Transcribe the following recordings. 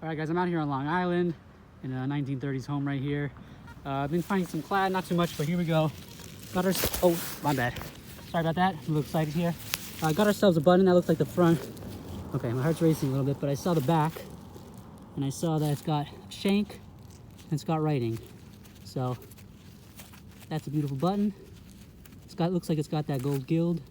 All right, guys, I'm out here on Long Island in a 1930s home right here. I've been finding some clad, not too much, but here we go. Got our, oh, my bad. Sorry about that, I'm a little excited here. Got ourselves a button that looks like the front. Okay, my heart's racing a little bit, but I saw the back, and I saw that it's got a shank, and it's got writing. So, that's a beautiful button. Looks like it's got that gold gild.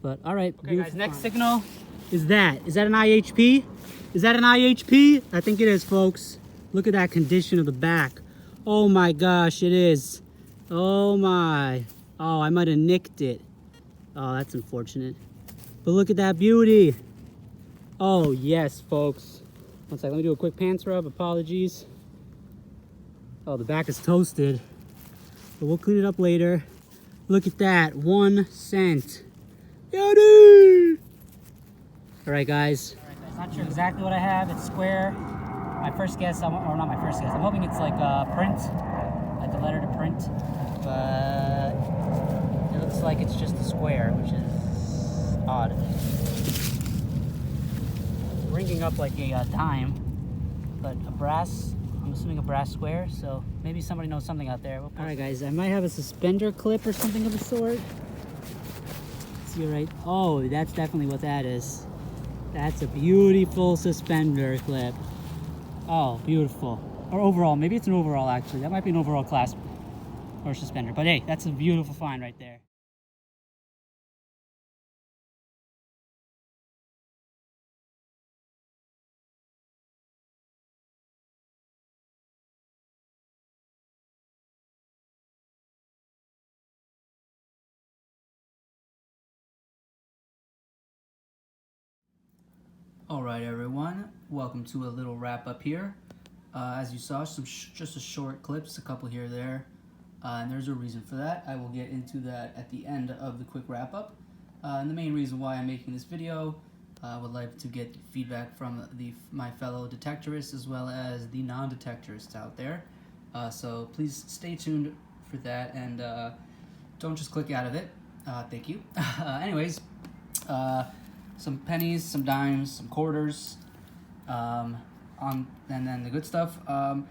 But, all right. Okay, guys, next signal is that. Is that an IHP? Is that an IHP? I think it is, folks. Look at that condition of the back. Oh my gosh, it is. Oh my. Oh, I might have nicked it. Oh, that's unfortunate. But look at that beauty. Oh, yes, folks. One second, let me do a quick pants rub. Apologies. Oh, the back is toasted. But we'll clean it up later. Look at that, 1 cent. Yadoo! All right, guys. Not sure exactly what I have. It's square. My first guess, or not my first guess. I'm hoping it's like a print, like a letter to print. But it looks like it's just a square, which is odd. Ringing up like a dime, but a brass. I'm assuming a brass square. So maybe somebody knows something out there. All right, guys. I might have a suspender clip or something of the sort. Let's see right. Oh, that's definitely what that is. That's a beautiful suspender clip. Oh, beautiful. Or overall, maybe it's an overall actually. That might be an overall clasp or suspender. But hey, that's a beautiful find right there. All right, everyone. Welcome to a little wrap up here. As you saw, just a short clips, a couple here or there. And there's a reason for that. I will get into that at the end of the quick wrap up. And the main reason why I'm making this video, I would like to get feedback from my fellow detectorists as well as the non-detectorists out there. So please stay tuned for that and don't just click out of it. Thank you. Anyways, some pennies, some dimes, some quarters, and then the good stuff. Yeah,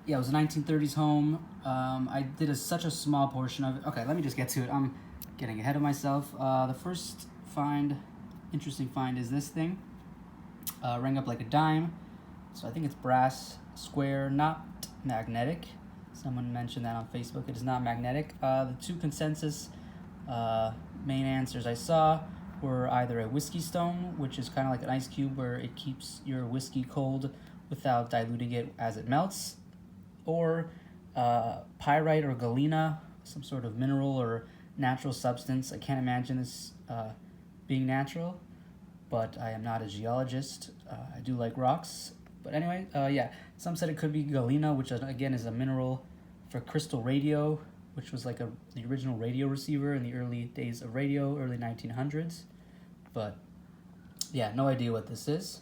it was a 1930s home. I did such a small portion of it. Okay, let me just get to it. I'm getting ahead of myself. The first interesting find is this thing. Rang up like a dime. So I think it's brass, square, not magnetic. Someone mentioned that on Facebook. It is not magnetic. The two consensus main answers I saw were either a whiskey stone, which is kind of like an ice cube where it keeps your whiskey cold without diluting it as it melts, or pyrite or galena, some sort of mineral or natural substance. I can't imagine this being natural, but I am not a geologist. I do like rocks. But anyway, yeah, some said it could be galena, which again is a mineral for crystal radio, which was like the original radio receiver in the early days of radio, early 1900s. But yeah, no idea what this is.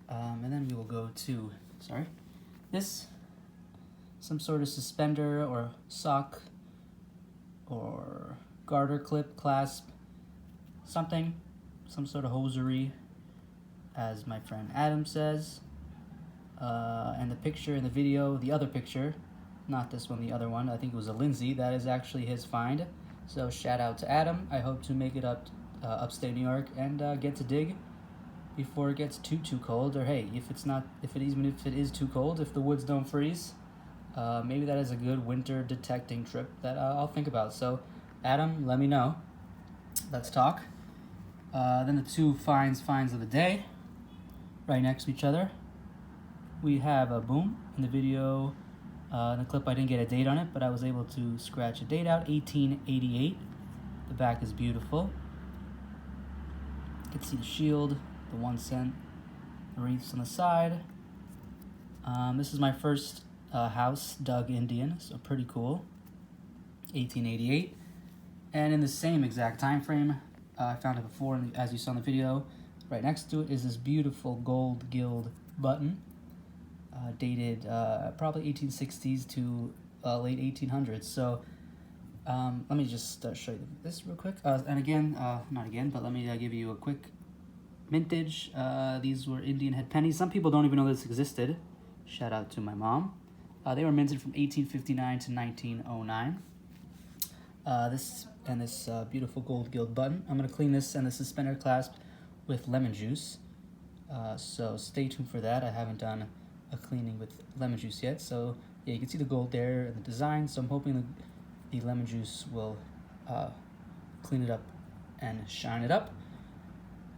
And then we will go to, this, some sort of suspender or sock or garter clip, clasp, something, some sort of hosiery, as my friend Adam says. And the picture in the video, the other picture, not this one, the other one, I think it was a Lindsay, that is actually his find. So shout out to Adam. I hope to make it up upstate New York and get to dig before it gets too cold. Or hey, even if it is too cold, if the woods don't freeze, maybe that is a good winter detecting trip that I'll think about. So Adam, let me know. Let's talk. Then the two finds of the day, right next to each other. We have a boom in the video. In the clip I didn't get a date on it, but I was able to scratch a date out, 1888. The back is beautiful. You can see the shield, the 1 cent, the wreaths on the side. This is my first house dug Indian, so pretty cool. 1888. And in the same exact time frame, I found it before, and as you saw in the video, right next to it is this beautiful gold gild button. Dated probably 1860s to late 1800s. So let me just show you this real quick. And again, not again, but let me give you a quick mintage. These were Indian head pennies. Some people don't even know this existed. Shout out to my mom. They were minted from 1859 to 1909. This beautiful gold gilt button. I'm going to clean this and the suspender clasp with lemon juice. So stay tuned for that. I haven't done a cleaning with lemon juice yet. So yeah, you can see the gold there and the design. So I'm hoping the lemon juice will clean it up and shine it up.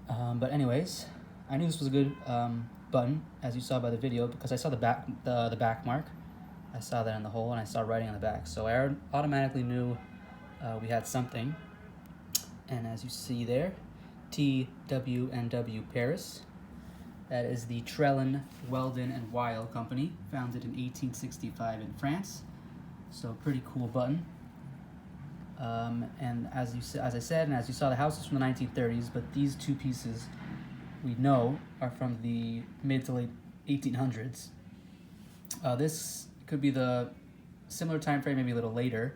But anyways, I knew this was a good button, as you saw by the video, because I saw the back mark. I saw that in the hole, and I saw writing on the back. So I automatically knew we had something. And as you see there, TW&W Paris. That is the Trellin, Weldon, and Weil company, founded in 1865 in France. So pretty cool button. And as I said, and as you saw, the house is from the 1930s, but these two pieces we know are from the mid to late 1800s. This could be the similar time frame, maybe a little later,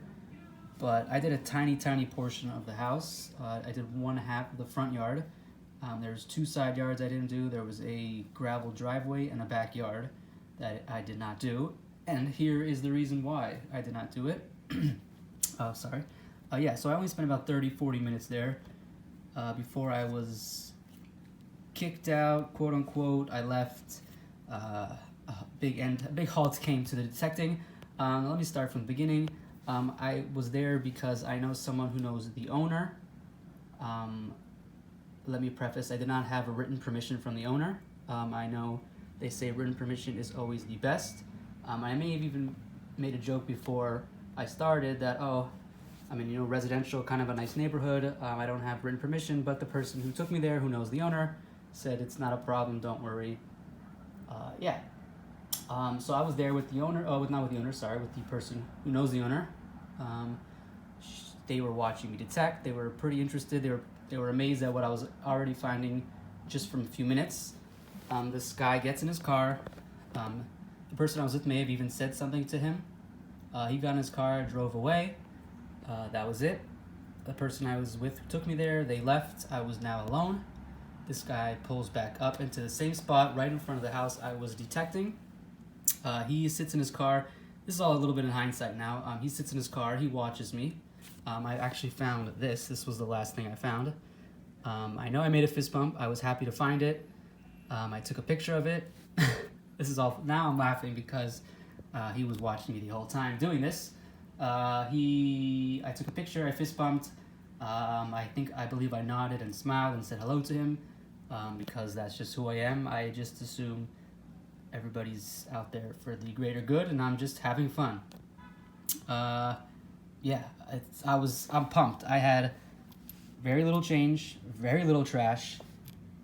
but I did a tiny portion of the house. I did one half of the front yard. There's 2 side yards I didn't do. There was a gravel driveway and a backyard that I did not do. And here is the reason why I did not do it. Sorry. So I only spent about 30-40 minutes there before I was kicked out, quote unquote. I left. A big halt came to the detecting. Let me start from the beginning. I was there because I know someone who knows the owner. Let me preface, I did not have a written permission from the owner. I know they say written permission is always the best. I may have even made a joke before I started that, residential, kind of a nice neighborhood. I don't have written permission, but the person who took me there, who knows the owner, said it's not a problem, don't worry. So I was there with the owner, with the person who knows the owner. They were watching me detect. They were pretty interested. They were amazed at what I was already finding just from a few minutes. This guy gets in his car. The person I was with may have even said something to him. He got in his car, drove away. That was it. The person I was with took me there. They left. I was now alone. This guy pulls back up into the same spot right in front of the house I was detecting. He sits in his car. This is all a little bit in hindsight now. He sits in his car. He watches me. I actually found this. This was the last thing I found. I know I made a fist bump. I was happy to find it. I took a picture of it. This is all. Now I'm laughing because he was watching me the whole time doing this. I took a picture. I fist bumped. I believe I nodded and smiled and said hello to him because that's just who I am. I just assume everybody's out there for the greater good, and I'm just having fun. I'm pumped. I had very little change, very little trash,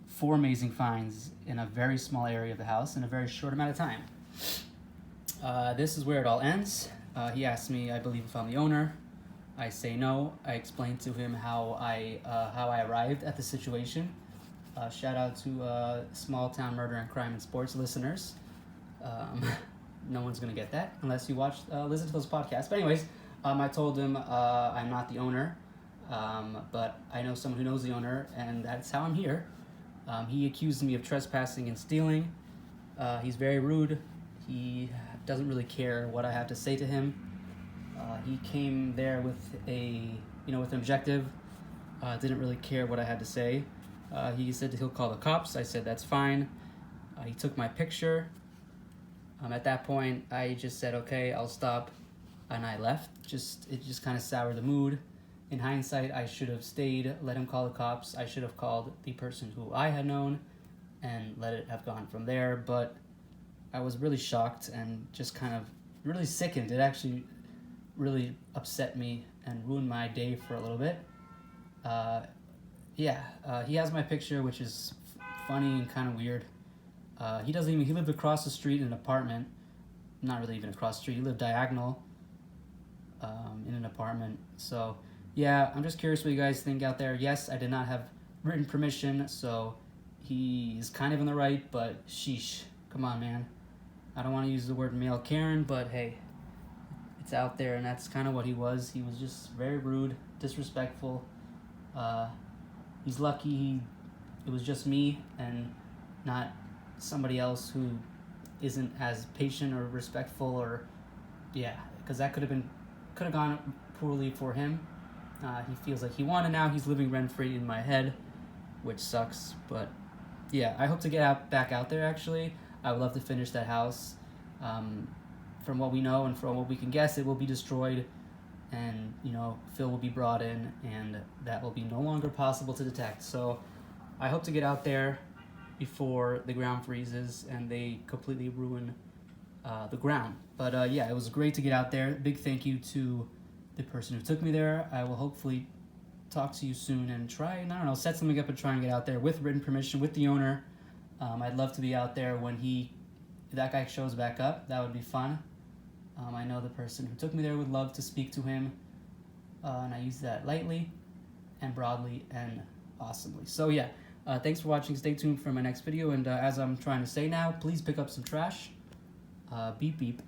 4 amazing finds in a very small area of the house in a very short amount of time. This is where it all ends. He asked me, I believe, if I'm the owner. I say no. I explained to him how I arrived at the situation. Shout out to small town murder and crime and sports listeners. No one's gonna get that unless you listen to those podcasts. But anyways, I told him I'm not the owner, but I know someone who knows the owner, and that's how I'm here. He accused me of trespassing and stealing. He's very rude. He doesn't really care what I have to say to him. He came there with an objective. Didn't really care what I had to say. He said he'll call the cops. I said that's fine. He took my picture. At that point, I just said, okay, I'll stop, and I left. It just kind of soured the mood. In hindsight, I should have stayed, let him call the cops. I should have called the person who I had known and let it have gone from there. But I was really shocked and just kind of really sickened. It actually really upset me and ruined my day for a little bit. He has my picture, which is funny and kind of weird. He lived across the street in an apartment. Not really even across the street. He lived diagonal in an apartment. So, yeah, I'm just curious what you guys think out there. Yes, I did not have written permission, so he's kind of in the right, but sheesh. Come on, man. I don't want to use the word male Karen, but hey, it's out there, and that's kind of what he was. He was just very rude, disrespectful. He's lucky he it was just me and not somebody else who isn't as patient or respectful, or yeah, because that could have gone poorly for him. He feels like he won, and now he's living rent free in my head, which sucks. But yeah, I hope to get back out there. Actually, I would love to finish that house. From what we know and from what we can guess, it will be destroyed, and Phil will be brought in, and that will be no longer possible to detect. So I hope to get out there before the ground freezes and they completely ruin the ground. But yeah, it was great to get out there. Big thank you to the person who took me there. I will hopefully talk to you soon and try, I don't know, set something up and try and get out there with written permission with the owner. I'd love to be out there when that guy shows back up. That would be fun. I know the person who took me there would love to speak to him, and I use that lightly and broadly and awesomely. So yeah, thanks for watching. Stay tuned for my next video, and as I'm trying to say now, please pick up some trash. Beep beep.